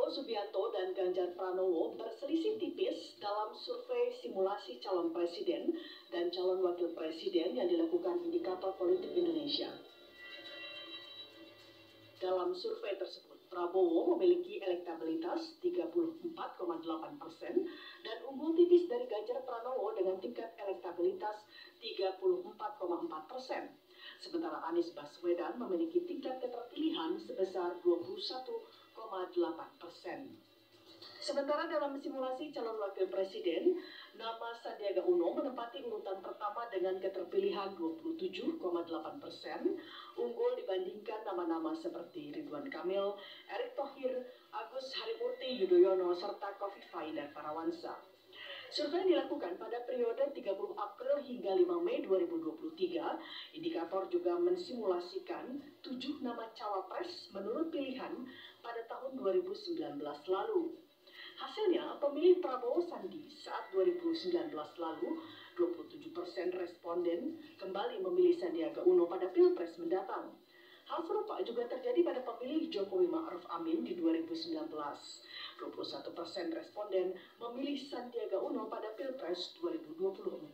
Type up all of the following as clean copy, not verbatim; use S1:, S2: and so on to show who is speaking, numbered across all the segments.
S1: Prabowo Subianto dan Ganjar Pranowo berselisih tipis dalam survei simulasi calon presiden dan calon wakil presiden yang dilakukan Indikator Politik Indonesia. Dalam survei tersebut, Prabowo memiliki elektabilitas 34,8% dan unggul tipis dari Ganjar Pranowo dengan tingkat elektabilitas 34,4%. Sementara Anies Baswedan memiliki tingkat keterpilihan sebesar 21,8%. Sementara dalam simulasi calon wakil presiden, nama Sandiaga Uno menempati urutan pertama dengan keterpilihan 27,8%, unggul dibandingkan nama-nama seperti Ridwan Kamil, Erick Thohir, Agus Harimurti Yudhoyono, serta Khofifah Indar Parawansa. Survei dilakukan pada periode 30 April hingga 5 Mei 2023. Indikator juga mensimulasikan 7 nama cawapres menurut pilihan pada tahun 2019 lalu. Hasilnya, pemilih Prabowo Sandi saat 2019 lalu, 27% responden kembali memilih Sandiaga Uno pada Pilpres mendatang. Hal serupa juga terjadi pada pemilih Jokowi Ma'ruf Amin di 2019. 21% responden memilih Sandiaga Uno pada Pilpres 2024.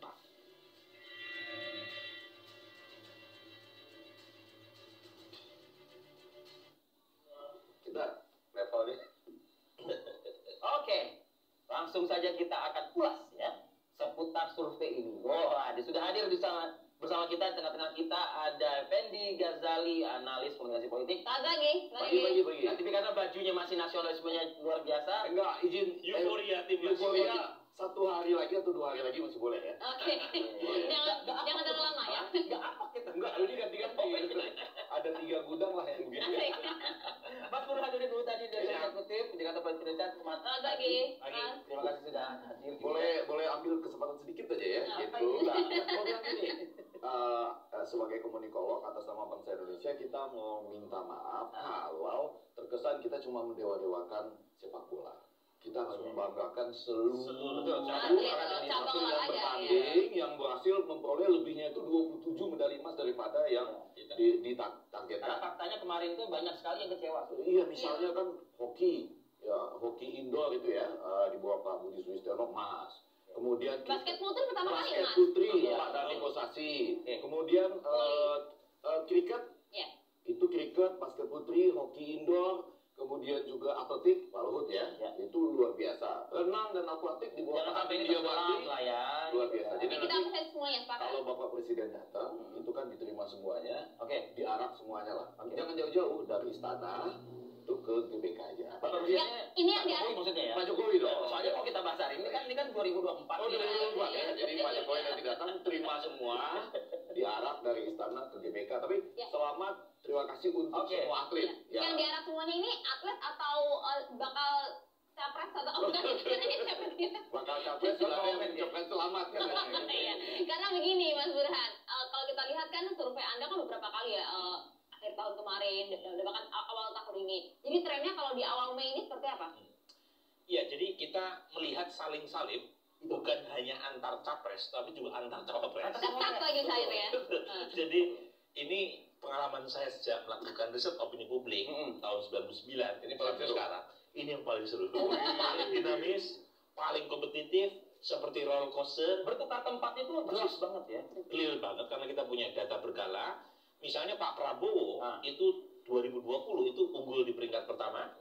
S2: Kita levelnya.
S3: Oke, langsung saja kita akan ulas ya seputar survei ini. Sudah hadir bersama kita, di tengah-tengah kita ada Fendi Ghazali, analis komunikasi politik.
S4: Pagi.
S3: Tapi karena bajunya masih nasionalismenya luar biasa.
S2: Enggak, izin
S3: Euforia tim
S2: euforia 1 hari lagi atau 2 hari lagi masih boleh ya.
S4: Oke. Jangan terlalu lama ya.
S3: Enggak apa kita.
S2: Enggak, ini ganti-ganti. Ada 3 gudang lah yang gitu.
S3: Mas Burhanuddin dulu tadi dari eksekutif Indikator Politik Indonesia.
S4: Pagi.
S3: Terima kasih sudah hadir.
S2: Boleh ambil kesempatan sedikit aja ya. Gitu. Sebagai komunikolog atas nama bangsa Indonesia, kita mau minta maaf kalau terkesan kita cuma mendewa-dewakan sepak bola. Kita harus membanggakan seluruh cabang yang bertanding yang berhasil memperoleh lebihnya itu 27 medali emas daripada yang ditargetkan.
S3: Karena faktanya kemarin itu banyak sekali yang kecewa.
S2: Iya, misalnya kan hoki indoor itu ya, di bawah Pak Budi Sulistiono emas. Kemudian
S4: basket putri pertama kali
S2: basket
S4: Mas.
S2: putri Pak Dhani Kosasi. Kemudian kriket, itu kriket, basket putri, hoki indoor. Kemudian juga atletik, Pak Luhut ya, itu luar biasa. Renang dan atletik di bawah
S3: sampai ini lah ya.
S2: Luar biasa. Jadi
S4: kita proses semuanya, sepakat.
S2: kalau Bapak Presiden datang, itu kan diterima semuanya.
S3: Oke.
S2: Diarak semuanya lah. Jangan jauh-jauh dari istana itu ke GBK aja.
S4: Ini yang diarak
S3: maksudnya ya.
S2: Pak Jokowi dong.
S3: Soalnya kalau kita bahas hari ini kan 2024.
S2: Oh, 2024 ya. Jadi Pak Jokowi nanti datang terima semua, diarak dari istana ke GBK. Tapi selamat, terima kasih untuk semua atlet.
S4: Yang diarak semuanya ini atlet atau bakal capres atau
S2: bakal capres silahkan mengucapkan selamat kan.
S4: Karena begini Mas Burhan, kalau kita lihat kan survei Anda kan beberapa kali ya, akhir tahun kemarin dan bahkan awal tahun ini. Jadi trennya kalau di awal Mei ini seperti apa?
S5: Ya, jadi kita melihat saling salib bukan hanya antar capres tapi juga antar cawapres.
S4: Ketat lagi saya ya.
S5: Jadi ini pengalaman saya sejak melakukan riset opini publik tahun 99. Ini paling sekarang. Ini yang paling seru. Paling dinamis, paling kompetitif, seperti roller coaster.
S3: Bertukar tempat itu jelas banget ya.
S5: Clear banget karena kita punya data berkala. Misalnya Pak Prabowo itu 2020 itu unggul di peringkat pertama.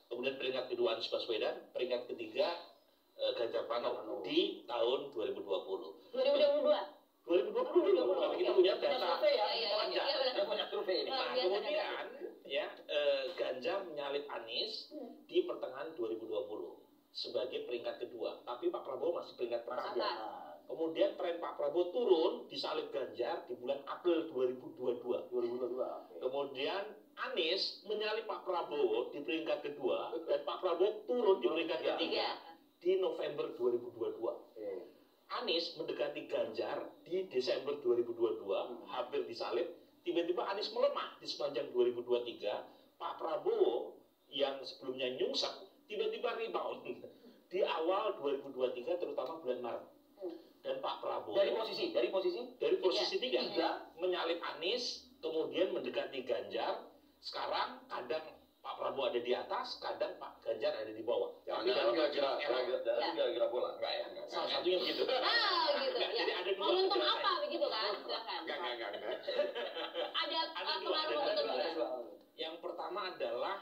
S5: Kemudian peringkat kedua Anies Baswedan, peringkat ketiga Ganjar Pranowo di tahun 2020. 2020 karena kita punya data panjang.
S3: Kita punya survei ini.
S5: Nah, kemudian ya Ganjar menyalip Anies di pertengahan 2020 sebagai peringkat kedua, tapi Pak Prabowo masih peringkat pertama. Kemudian tren Pak Prabowo turun disalip Ganjar di bulan April 2022. Kemudian Anies menyalip Pak Prabowo di peringkat kedua dan Pak Prabowo turun di peringkat ketiga di November 2022. Anies mendekati Ganjar di Desember 2022, hampir disalip. Tiba-tiba Anies melemah di sepanjang 2023. Pak Prabowo yang sebelumnya nyungsep, tiba-tiba rebound di awal 2023, terutama bulan Maret. Dan Pak Prabowo
S3: dari posisi
S5: 3 menyalip Anies, kemudian mendekati Ganjar. Sekarang kadang Pak Prabowo ada di atas, kadang Pak Ganjar ada di bawah.
S2: Jangan
S5: dalam
S2: kira-kira bola, enggak ya?
S5: Salah satunya begitu.
S4: gitu.
S5: Enggak,
S4: Ya.
S5: jadi ada dua
S4: Momentum
S5: penjelasan.
S4: apa begitu kan? Silakan.
S2: Enggak.
S4: Ada
S5: Ada dua,
S4: pengaruh
S5: ada
S4: untuk
S5: dua. Yang pertama adalah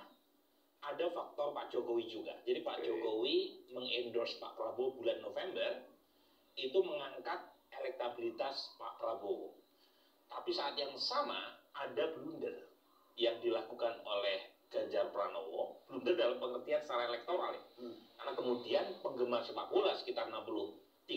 S5: ada faktor Pak Jokowi juga. Jadi Pak Jokowi mengendorse Pak Prabowo bulan November, itu mengangkat elektabilitas Pak Prabowo. Tapi saat yang sama ada blunder yang dilakukan oleh Ganjar Pranowo, blunder dalam pengertian secara elektoral ya. Karena kemudian penggemar sepak bola sekitar 63%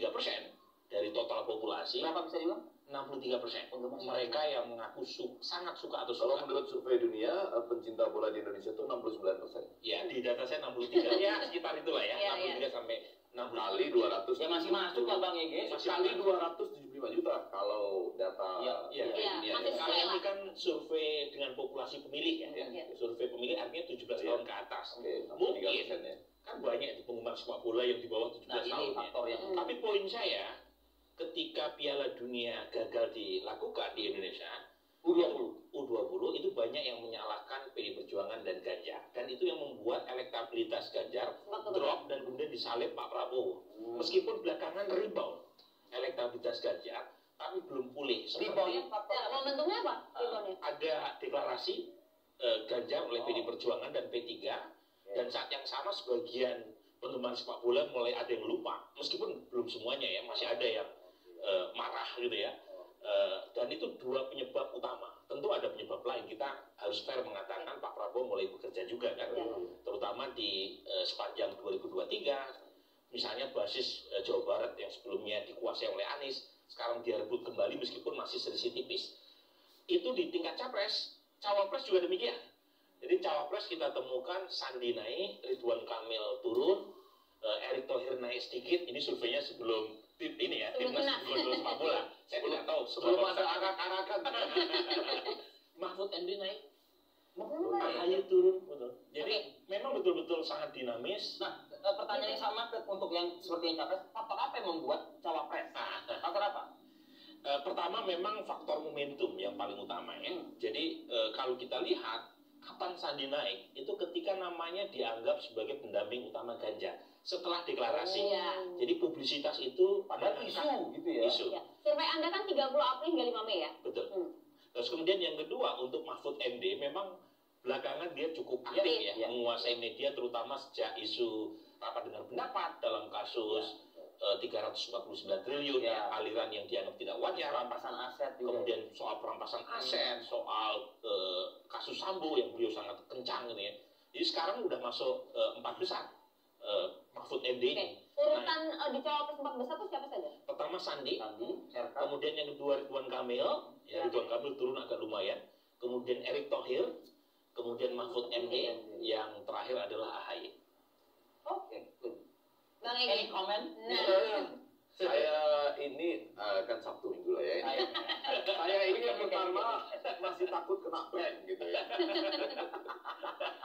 S5: dari total populasi.
S3: Kenapa bisa dibilang?
S5: 63%. Mereka yang mengaku sangat suka atau
S2: Kalau
S5: suka.
S2: menurut survei dunia, pencinta bola di Indonesia itu 69%.
S5: Ya, di data saya 63. Ya, sekitar itulah ya.
S4: Iya,
S5: 63 sampai 60
S2: Kali 200.
S3: Ya masih masuk lah Bang Ege.
S2: Kali 275 juta kalau data
S5: Iya,
S4: Iya,
S2: dunia.
S4: masih
S2: Ya.
S5: Kalau ini kan survei dengan populasi pemilih ya.
S4: Iya.
S5: Survei pemilih artinya 17
S2: Iya.
S5: tahun ke atas.
S2: Oke,
S5: Mungkin
S2: 3% ya.
S5: kan banyak di penggemar sepak bola yang di bawah 17
S3: Nah ini
S5: tahun ya.
S3: faktor yang
S5: Tapi poin saya, ketika Piala Dunia gagal dilakukan di Indonesia, U20 itu banyak yang menyalahkan PD Perjuangan dan Ganjar, dan itu yang membuat elektabilitas Ganjar drop dan kemudian disalib Pak Prabowo. Meskipun belakangan rebound elektabilitas Ganjar, tapi belum pulih.
S3: reboundnya faktor
S4: Ya, momentumnya apa? Reboundnya.
S5: Ada deklarasi Ganjar oleh PD Perjuangan dan P3, dan saat yang sama sebagian penggemar sepak bola mulai ada yang lupa, meskipun belum semuanya ya, masih ada yang marah gitu ya. Dan itu dua penyebab utama. Tentu ada penyebab lain, kita harus fair mengatakan Pak Prabowo mulai bekerja juga kan, terutama di sepanjang 2023. Misalnya basis Jawa Barat yang sebelumnya dikuasai oleh Anies, sekarang dia rebut kembali meskipun masih selisih tipis. Itu di tingkat capres, cawapres juga demikian. Jadi cawapres kita temukan Sandi naik, Ridwan Kamil turun, Erick Thohir naik sedikit. Ini surveinya sebelum ini ya, timnas sebelum sepak bola. Saya tidak tahu
S2: Sebelum ada arak-arakan.
S5: Mahfud MD naik,
S3: Nah,
S5: AHY turun, betul. Jadi memang betul-betul sangat dinamis.
S3: Nah, pertanyaan yang sama untuk yang seperti yang capres, faktor apa yang membuat cawapres? Faktor apa?
S5: Pertama memang faktor momentum yang paling utama ya. Jadi kalau kita lihat kapan Sandi naik, itu ketika namanya dianggap sebagai pendamping utama Ganjar setelah deklarasi. Jadi publisitas itu
S3: Padahal isu gitu ya.
S5: Isu.
S4: Ya. Survei Anda kan 30 April hingga 5 Mei ya?
S5: Betul. Terus kemudian yang kedua untuk Mahfud MD memang belakangan dia cukup aktif ya, menguasai media terutama sejak isu rapat dengar pendapat dalam kasus 349 triliun aliran yang dianggap tidak wajar,
S3: Perampasan aset juga.
S5: kemudian soal perampasan aset, soal kasus Sambo yang beliau sangat kencang ini ya. Jadi sekarang udah masuk 4 besar Mahfud MD ini.
S4: Urutan di cawapres 4 besar itu siapa saja?
S5: Pertama Sandi,
S3: RK.
S5: kemudian yang kedua Ridwan Kamil, ya Ridwan Kamil turun agak lumayan, kemudian Erick Thohir, kemudian Mahfud MD, yang terakhir adalah AHY.
S3: Oke, good.
S4: Bang
S3: Any
S4: Egi.
S3: comment?
S2: Saya ini kan Sabtu Minggu lah ya. Saya ini yang pertama masih takut kena prank gitu ya.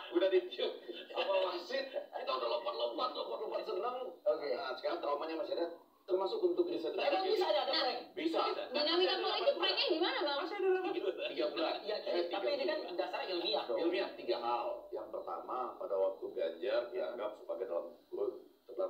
S2: Udah ditiup sama wasit, kita udah lompat senang.
S3: Oke.
S2: Nah, sekarang traumanya masih ada. Termasuk untuk riset.
S3: Emang bisa ada prank?
S2: Bisa.
S4: Dinamika politik pranknya gimana Bang?
S5: Masih ada berapa?
S2: 3 bulan.
S3: Iya, tapi ini kan dasarnya ilmiah dong.
S2: Ilmiah 3 hal. Yang pertama, pada waktu Ganjar dianggap sebagai dalam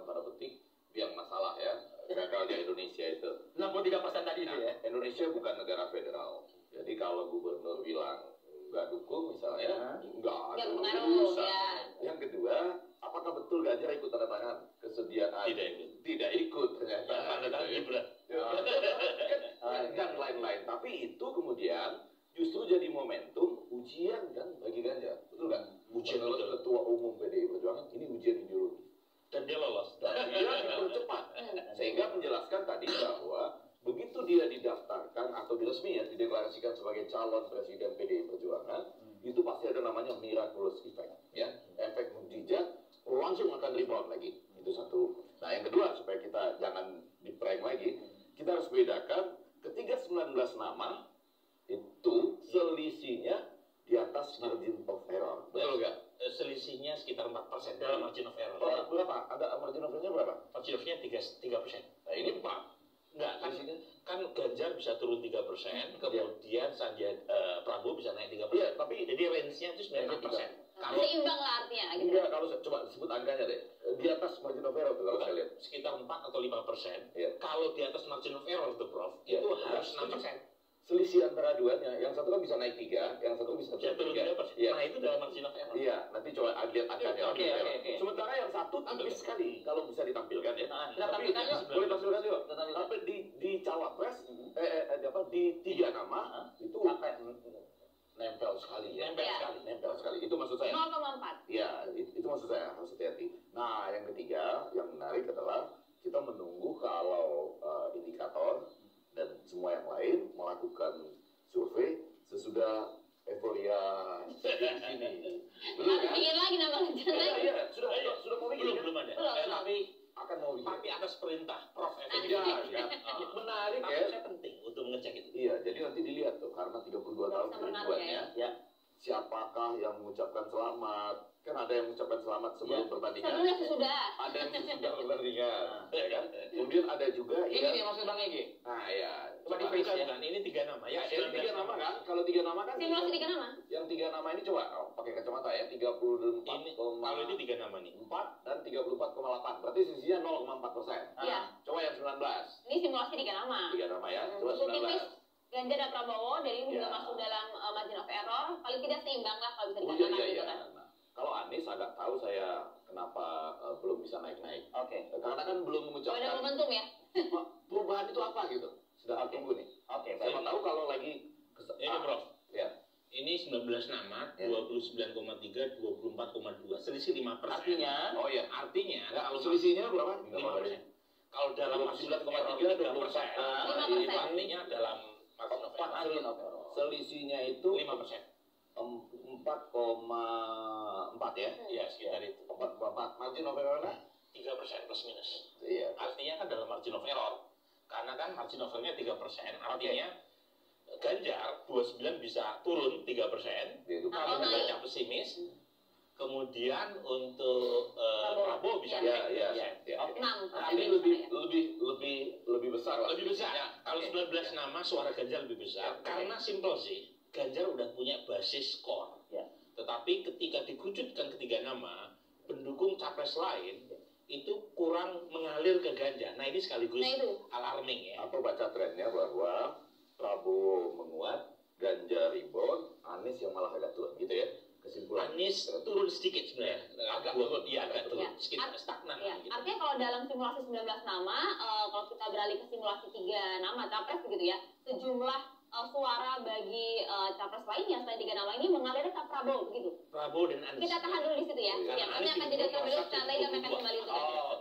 S2: tanda petik biang masalah ya, gagalnya Indonesia itu.
S3: 63% tadi itu ya.
S2: Indonesia bukan negara federal. Jadi kalau gubernur bilang nggak dukung misalnya, nggak ada
S4: pengaruh
S2: urusan.
S4: ya.
S2: Yang kedua, apakah betul Ganjar ikut tanda tangan kesediaan?
S5: Tidak ikut.
S2: Tidak ikut ternyata.
S5: Tanda tangan
S2: Gitu ya.
S5: Gibran.
S2: Dan lain-lain. Tapi itu kemudian justru jadi momentum ujian kan bagi Ganjar, betul nggak?
S5: Ujian,
S2: Menurut
S5: betul.
S2: Ketua Umum PDI Perjuangan ini ujian ideologi.
S5: Dan dia lolos.
S2: Dan dia dipercepat sehingga menjelaskan tadi bahwa begitu dia didaftarkan atau diresmi ya dideklarasikan sebagai calon presiden PDI Perjuangan, itu pasti ada namanya miraculous effect ya, efek mukjizat, langsung akan rebound lagi. Itu satu. Nah yang kedua, supaya kita jangan di-prank lagi, kita harus bedakan ketiga 19 nama itu selisihnya di atas margin of error, betul nggak?
S5: Selisihnya sekitar 4% dalam margin of error.
S2: Oh, berapa? Ada margin of error-nya berapa?
S5: Margin of error-nya 3%.
S2: Nah ini 4.
S5: Enggak, kan Ganjar bisa turun 3%, kemudian Prabowo bisa naik 3%.
S2: Iya, tapi
S5: jadi range-nya itu sebenarnya 4%. Kalau
S4: Seimbang lah artinya
S2: kalau coba sebut angkanya deh, di atas margin of error tuh kalau saya lihat.
S5: Sekitar 4 atau 5%.
S2: Iya.
S5: Kalau di atas margin of error tuh Prof,
S2: Iya.
S5: itu harus 6%.
S2: Selisih antara duanya, yang satu kan bisa naik 3, yang satu bisa
S5: Ya,
S2: turun
S5: turun
S2: 3.
S5: 3%.
S2: Iya.
S5: Nah, itu dalam margin of error.
S2: Iya, nanti coba lihat angkanya.
S3: Oke.
S2: Sementara yang satu tipis sekali, kalau bisa ditampilkan ya.
S3: Nah, kita
S2: Tapi
S3: tampilkan yuk.
S2: boleh tampilkan yuk.
S3: Kita tampilkan.
S2: Tapi di cawapres, di 3 nama itu nempel sekali ya.
S5: Nempel
S4: Iya.
S5: sekali.
S2: Nempel sekali. Itu maksud saya.
S4: 0,4.
S2: Ya, itu maksud saya, harus hati-hati. Nah, yang ketiga, yang menarik adalah kita menunggu kalau indikator dan semua yang lain melakukan survei sesudah euforia di sini. Belum
S4: Harus
S2: kan?
S4: bikin lagi nama legend lagi.
S2: Iya, sudah mau bikin kan?
S5: Belum ada.
S4: Belum.
S5: Tapi
S2: Akan mau bikin.
S5: tapi atas perintah Prof Effendi.
S2: Iya, ya. Menarik
S5: Tapi
S2: ya.
S5: saya penting untuk mengecek itu.
S2: Iya, jadi nanti dilihat tuh karena 32 tahun
S4: Bisa berpengaruh
S2: kerinduannya,
S3: Ya.
S2: siapakah yang mengucapkan selamat? Kan ada yang mengucapkan selamat sebelum
S3: Ya.
S2: pertandingan,
S4: Sebelumnya sesudah.
S2: ada yang sesudah pertandingan, ya kan? Kemudian ada juga
S3: Ini
S2: yang,
S3: nih maksud Bang Egi.
S2: nah ya,
S3: Coba di
S5: Bukan,
S3: freeze ya.
S5: bukan. Ini 3 nama ya.
S2: ini 3 nama kan? Kalau 3 nama kan,
S4: Simulasi 3 nama.
S2: yang 3 nama ini coba pakai kacamata ya, 34,4
S5: Ini kalau ini 3 nama nih.
S2: dan 34,8, berarti sisinya 0,4%.
S4: Iya.
S2: Coba yang 19,
S4: Ini simulasi 3 nama.
S2: 3 nama ya, coba
S4: Cukup tipis.
S2: 19.
S4: Ganjar dan Prabowo dari ini juga
S2: Ya.
S4: masuk dalam margin of error. Paling tidak seimbang lah kalau bisa
S2: Oh
S4: dikatakan
S2: iya
S4: gitu
S2: iya.
S4: kan.
S2: Nah, kalau Anies agak tahu saya kenapa belum bisa naik-naik.
S3: Oke.
S2: Karena kan belum
S4: Ada
S2: mengucapkan
S4: momentum ya.
S2: perubahan itu apa gitu. Sudah
S3: Oke.
S2: tunggu nih.
S3: Oke,
S2: Siapa
S3: baik.
S2: tahu kalau lagi
S5: Ini Prof.
S2: Ya.
S5: Ini 19 nama,
S2: Ya.
S5: 29,3, 24,2, selisih 5%.
S3: Artinya,
S2: Oh iya.
S5: Artinya
S2: Enggak,
S5: kalau
S2: selisihnya berapa?
S5: 5%. Kalau dalam margin of error
S2: 29,3,
S5: 3%,
S4: 5%.
S5: itu artinya dalam margin of error
S3: margin of error.
S2: Selisihnya itu
S5: 5%.
S2: 4,4 ya.
S5: Ya, sekitar itu.
S2: 4,4. Margin of error-nya?
S5: 3% plus minus.
S2: Iya.
S5: Artinya kan dalam margin of error. Karena kan margin of error-nya 3%, artinya Ganjar 29 bisa turun 3%.
S2: Itu
S5: Kalau
S4: naik.
S5: baca pesimis, kemudian untuk Prabowo bisa
S4: Ya.
S5: naik
S2: Ya,
S5: 3%.
S2: ya.
S4: 6.
S2: Ini lebih besar lah.
S5: Lebih besar.
S2: selisihnya.
S5: Kalau
S3: Oke.
S5: 19 nama suara Ganjar lebih besar.
S2: Ya,
S5: Karena simple sih, Ganjar udah punya basis core.
S3: Ya.
S5: Tetapi ketika dikerucutkan ketiga nama, pendukung capres lain itu kurang mengalir ke Ganjar. Nah ini sekaligus
S4: Nah itu.
S5: alarming ya.
S2: Atau baca trennya bahwa Prabowo menguat, Ganjar rebound, Anies yang malah agak turun gitu ya. Kesimpulan.
S5: Anies turun sedikit sebenarnya.
S2: Agak turun.
S5: Iya, agak turun.
S4: Ya.
S5: Sedikit stagnan
S4: Ya,
S5: gitu.
S4: artinya kalau dalam simulasi 19 nama, kalau kita beralih ke simulasi 3 nama capres begitu ya, sejumlah suara bagi capres lainnya selain 3 nama ini mengalir ke Prabowo begitu.
S5: Prabowo dan Anies.
S4: Kita tahan dulu di situ ya.
S2: Iya.
S4: Ya, kami akan jadi terlebih dahulu, setelah ini kami akan kembali untuk
S3: Oh,